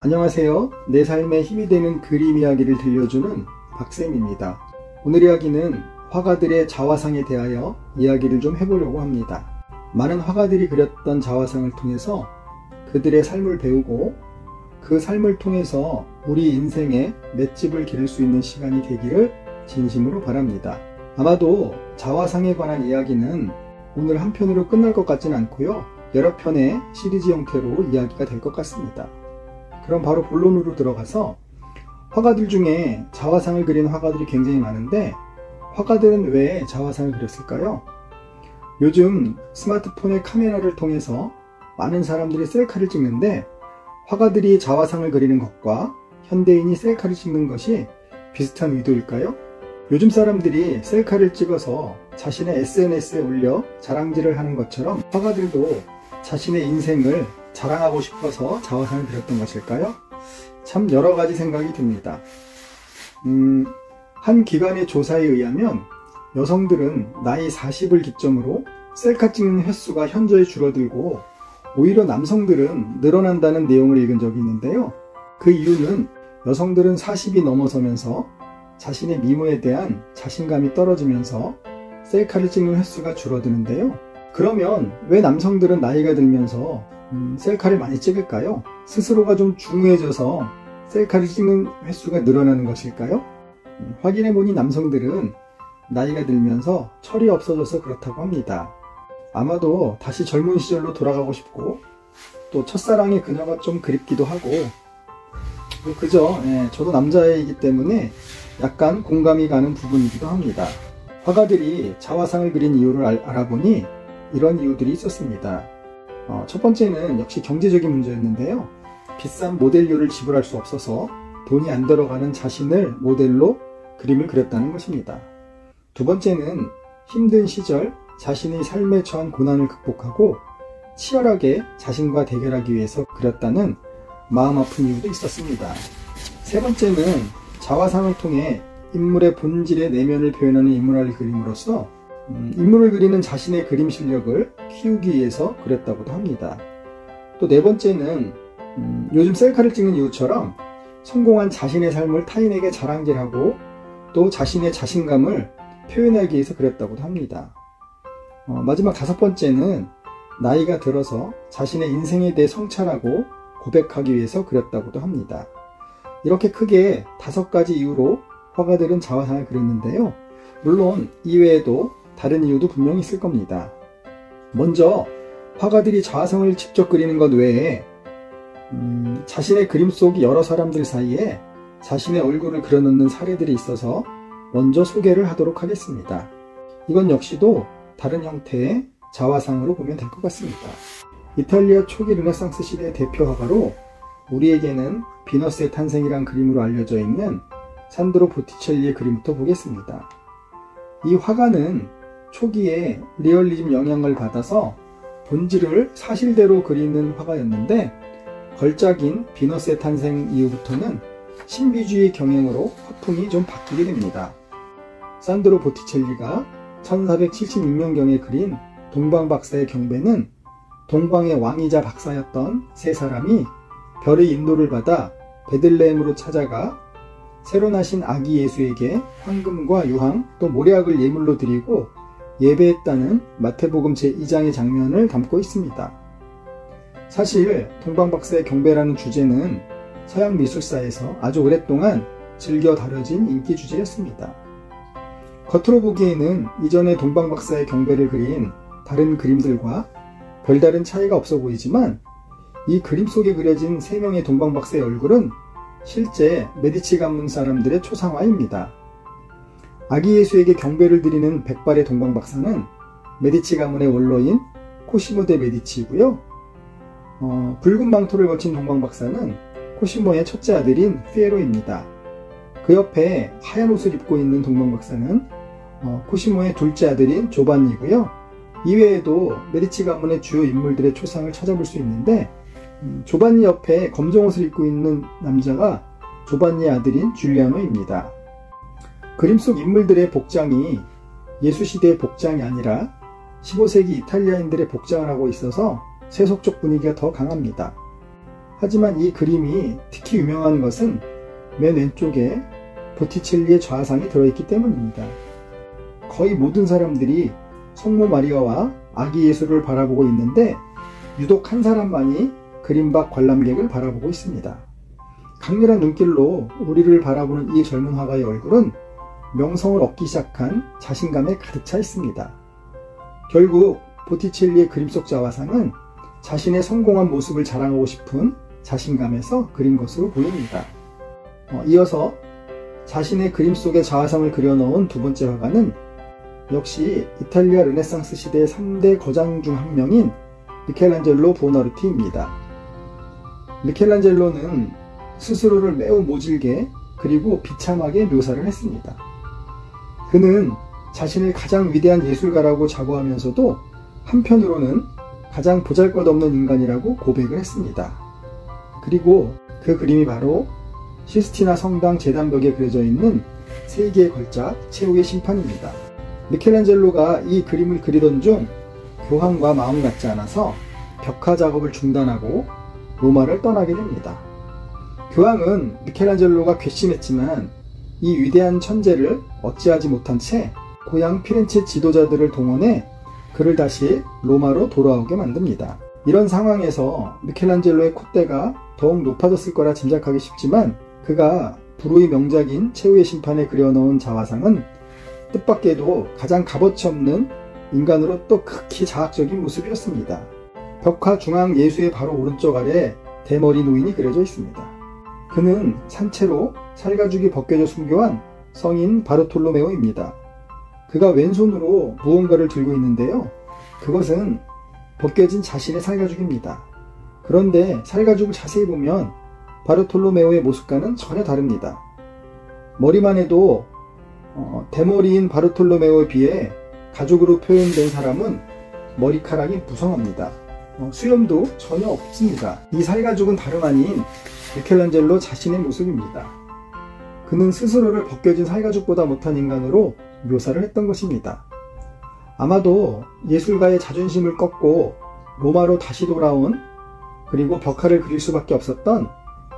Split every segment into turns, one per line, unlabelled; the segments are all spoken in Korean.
안녕하세요. 내 삶에 힘이 되는 그림 이야기를 들려주는 박쌤입니다. 오늘 이야기는 화가들의 자화상에 대하여 이야기를 좀 해보려고 합니다. 많은 화가들이 그렸던 자화상을 통해서 그들의 삶을 배우고 그 삶을 통해서 우리 인생에 맷집을 기를 수 있는 시간이 되기를 진심으로 바랍니다. 아마도 자화상에 관한 이야기는 오늘 한 편으로 끝날 것 같지는 않고요. 여러 편의 시리즈 형태로 이야기가 될 것 같습니다. 그럼 바로 본론으로 들어가서 화가들 중에 자화상을 그린 화가들이 굉장히 많은데 화가들은 왜 자화상을 그렸을까요? 요즘 스마트폰의 카메라를 통해서 많은 사람들이 셀카를 찍는데 화가들이 자화상을 그리는 것과 현대인이 셀카를 찍는 것이 비슷한 의도일까요? 요즘 사람들이 셀카를 찍어서 자신의 SNS에 올려 자랑질을 하는 것처럼 화가들도 자신의 인생을 자랑하고 싶어서 자화상을 그렸던 것일까요? 참 여러가지 생각이 듭니다. 한 기관의 조사에 의하면 여성들은 나이 40을 기점으로 셀카 찍는 횟수가 현저히 줄어들고 오히려 남성들은 늘어난다는 내용을 읽은 적이 있는데요. 그 이유는 여성들은 40이 넘어서면서 자신의 미모에 대한 자신감이 떨어지면서 셀카를 찍는 횟수가 줄어드는데요. 그러면 왜 남성들은 나이가 들면서 셀카를 많이 찍을까요? 스스로가 좀 중후해져서 셀카를 찍는 횟수가 늘어나는 것일까요? 확인해보니 남성들은 나이가 들면서 철이 없어져서 그렇다고 합니다. 아마도 다시 젊은 시절로 돌아가고 싶고 또 첫사랑의 그녀가 좀 그립기도 하고 그죠? 저도 남자이기 때문에 약간 공감이 가는 부분이기도 합니다. 화가들이 자화상을 그린 이유를 알아보니 이런 이유들이 있었습니다. 첫 번째는 역시 경제적인 문제였는데요. 비싼 모델료를 지불할 수 없어서 돈이 안 들어가는 자신을 모델로 그림을 그렸다는 것입니다. 두 번째는 힘든 시절 자신의 삶에 처한 고난을 극복하고 치열하게 자신과 대결하기 위해서 그렸다는 마음 아픈 이유도 있었습니다. 세 번째는 자화상을 통해 인물의 본질의 내면을 표현하는 인물화를 그림으로써 인물을 그리는 자신의 그림 실력을 키우기 위해서 그렸다고도 합니다. 또 네 번째는 요즘 셀카를 찍는 이유처럼 성공한 자신의 삶을 타인에게 자랑질하고 또 자신의 자신감을 표현하기 위해서 그렸다고도 합니다. 마지막 다섯 번째는 나이가 들어서 자신의 인생에 대해 성찰하고 고백하기 위해서 그렸다고도 합니다. 이렇게 크게 5가지 이유로 화가들은 자화상을 그렸는데요. 물론 이외에도 다른 이유도 분명히 있을 겁니다. 먼저 화가들이 자화상을 직접 그리는 것 외에 자신의 그림 속 여러 사람들 사이에 자신의 얼굴을 그려넣는 사례들이 있어서 먼저 소개를 하도록 하겠습니다. 이건 역시도 다른 형태의 자화상으로 보면 될 것 같습니다. 이탈리아 초기 르네상스 시대의 대표 화가로 우리에게는 비너스의 탄생이란 그림으로 알려져 있는 산드로 보티첼리의 그림부터 보겠습니다. 이 화가는 초기에 리얼리즘 영향을 받아서 본질을 사실대로 그리는 화가였는데 걸작인 비너스의 탄생 이후부터는 신비주의 경향으로 화풍이 좀 바뀌게 됩니다. 산드로 보티첼리가 1476년경에 그린 동방박사의 경배는 동방의 왕이자 박사였던 세 사람이 별의 인도를 받아 베들레헴으로 찾아가 새로 나신 아기 예수에게 황금과 유황 또 모략을 예물로 드리고 예배했다는 마태복음 제2장의 장면을 담고 있습니다. 사실 동방박사의 경배라는 주제는 서양 미술사에서 아주 오랫동안 즐겨 다뤄진 인기 주제였습니다. 겉으로 보기에는 이전의 동방박사의 경배를 그린 다른 그림들과 별다른 차이가 없어 보이지만 이 그림 속에 그려진 3명의 동방박사의 얼굴은 실제 메디치 가문 사람들의 초상화입니다. 아기 예수에게 경배를 드리는 백발의 동방박사는 메디치 가문의 원로인 코시모 데 메디치이고요. 붉은 망토를 거친 동방박사는 코시모의 첫째 아들인 피에로입니다. 그 옆에 하얀 옷을 입고 있는 동방박사는 코시모의 둘째 아들인 조반니고요. 이외에도 메디치 가문의 주요 인물들의 초상을 찾아볼 수 있는데 조반니 옆에 검정 옷을 입고 있는 남자가 조반니의 아들인 줄리아노입니다. 그림 속 인물들의 복장이 예수시대의 복장이 아니라 15세기 이탈리아인들의 복장을 하고 있어서 세속적 분위기가 더 강합니다. 하지만 이 그림이 특히 유명한 것은 맨 왼쪽에 보티첼리의 좌상이 들어있기 때문입니다. 거의 모든 사람들이 성모 마리아와 아기 예수를 바라보고 있는데 유독 한 사람만이 그림 밖 관람객을 바라보고 있습니다. 강렬한 눈길로 우리를 바라보는 이 젊은 화가의 얼굴은 명성을 얻기 시작한 자신감에 가득 차 있습니다. 결국 보티첼리의 그림 속 좌화상은 자신의 성공한 모습을 자랑하고 싶은 자신감에서 그린 것으로 보입니다. 이어서 자신의 그림 속에 좌화상을 그려넣은 두 번째 화가는 역시 이탈리아 르네상스 시대의 3대 거장 중 한 명인 미켈란젤로 부오나르티입니다. 미켈란젤로는 스스로를 매우 모질게 그리고 비참하게 묘사를 했습니다. 그는 자신을 가장 위대한 예술가라고 자부하면서도 한편으로는 가장 보잘것없는 인간이라고 고백을 했습니다. 그리고 그 그림이 바로 시스티나 성당 제단벽에 그려져 있는 3개의 걸작 최후의 심판입니다. 미켈란젤로가 이 그림을 그리던 중 교황과 마음 같지 않아서 벽화 작업을 중단하고 로마를 떠나게 됩니다. 교황은 미켈란젤로가 괘씸했지만 이 위대한 천재를 어찌하지 못한 채 고향 피렌체 지도자들을 동원해 그를 다시 로마로 돌아오게 만듭니다. 이런 상황에서 미켈란젤로의 콧대가 더욱 높아졌을 거라 짐작하기 쉽지만 그가 불후의 명작인 최후의 심판에 그려놓은 자화상은 뜻밖에도 가장 값어치 없는 인간으로 또 극히 자학적인 모습이었습니다. 벽화 중앙 예수의 바로 오른쪽 아래 대머리 노인이 그려져 있습니다. 그는 산채로 살가죽이 벗겨져 순교한 성인 바르톨로메오입니다. 그가 왼손으로 무언가를 들고 있는데요. 그것은 벗겨진 자신의 살가죽입니다. 그런데 살가죽을 자세히 보면 바르톨로메오의 모습과는 전혀 다릅니다. 머리만 해도 대머리인 바르톨로메오에 비해 가죽으로 표현된 사람은 머리카락이 무성합니다. 수염도 전혀 없습니다. 이 살가죽은 다름 아닌 미켈란젤로 자신의 모습입니다. 그는 스스로를 벗겨진 살가죽보다 못한 인간으로 묘사를 했던 것입니다. 아마도 예술가의 자존심을 꺾고 로마로 다시 돌아온 그리고 벽화를 그릴 수밖에 없었던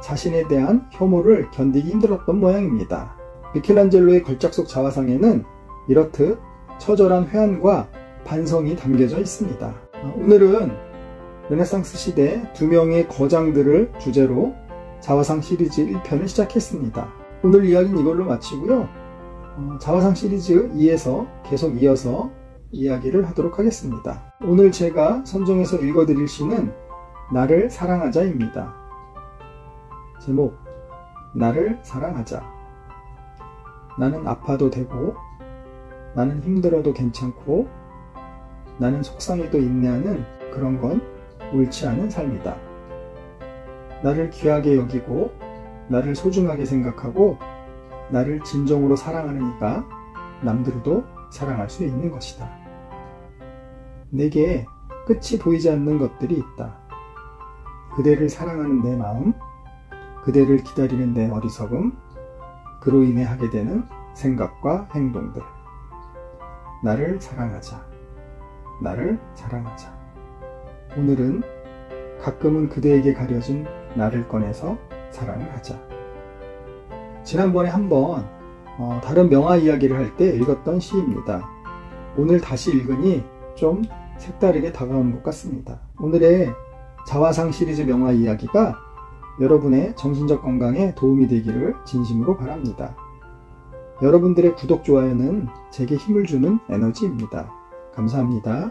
자신에 대한 혐오를 견디기 힘들었던 모양입니다. 미켈란젤로의 걸작 속 자화상에는 이렇듯 처절한 회한과 반성이 담겨져 있습니다. 오늘은 르네상스 시대 2명의 거장들을 주제로 자화상 시리즈 1편을 시작했습니다. 오늘 이야기는 이걸로 마치고요. 자화상 시리즈 2에서 계속 이어서 이야기를 하도록 하겠습니다. 오늘 제가 선정해서 읽어드릴 시는 나를 사랑하자입니다. 제목, 나를 사랑하자. 나는 아파도 되고, 나는 힘들어도 괜찮고, 나는 속상해도 인내하는 그런 건 옳지 않은 삶이다. 나를 귀하게 여기고, 나를 소중하게 생각하고, 나를 진정으로 사랑하는 이가 남들도 사랑할 수 있는 것이다. 내게 끝이 보이지 않는 것들이 있다. 그대를 사랑하는 내 마음, 그대를 기다리는 내 어리석음, 그로 인해 하게 되는 생각과 행동들. 나를 사랑하자. 나를 사랑하자. 오늘은 가끔은 그대에게 가려진 나를 꺼내서 사랑을 하자. 지난번에 한번 다른 명화 이야기를 할 때 읽었던 시입니다. 오늘 다시 읽으니 좀 색다르게 다가오는 것 같습니다. 오늘의 자화상 시리즈 명화 이야기가 여러분의 정신적 건강에 도움이 되기를 진심으로 바랍니다. 여러분들의 구독, 좋아요는 제게 힘을 주는 에너지입니다. 감사합니다.